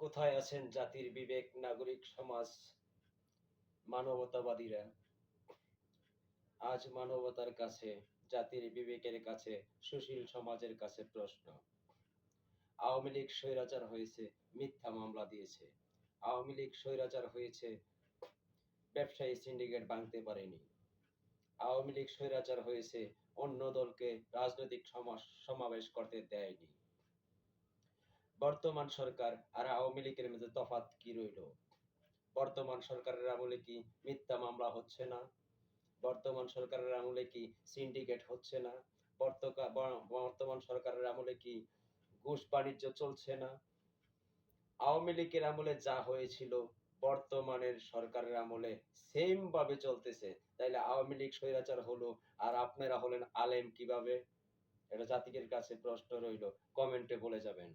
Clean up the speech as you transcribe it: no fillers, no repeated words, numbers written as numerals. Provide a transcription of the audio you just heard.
কোথায় আছেন জাতির বিবেক, নাগরিক সমাজ, মানবতাবাদীরা? আজ মানবতার কাছে, জাতির বিবেকের কাছে, সুশীল সমাজের কাছে প্রশ্ন। আওয়ামী লীগ স্বৈরাচার হয়েছে, মিথ্যা মামলা দিয়েছে। আওয়ামী লীগ স্বৈরাচার হয়েছে, ব্যবসায়ী সিন্ডিকেট ভাঙতে পারেনি। আওয়ামী লীগ স্বৈরাচার হয়েছে, অন্য দলকে রাজনৈতিক সমাবেশ করতে দেয়নি। বর্তমান সরকার আর আওয়ামী লীগের মধ্যে তফাৎ কি রইল? বর্তমান সরকারের আমলে কি মিথ্যা মামলা হচ্ছে না? বর্তমান সরকারের আমলে কি সিন্ডিকেট হচ্ছে না? বর্তমান সরকারের আমলে কি ঘুষ বাণিজ্য চলছে না? আওয়ামী লীগের আমলে যা হয়েছিল বর্তমানের সরকারের আমলে সেম ভাবে চলতেছে। তাইলে আওয়ামী লীগ স্বৈরাচার হলো আর আপনারা হলেন আলেম কিভাবে? এটা জাতির কাছে প্রশ্ন রইল, কমেন্টে বলে যাবেন।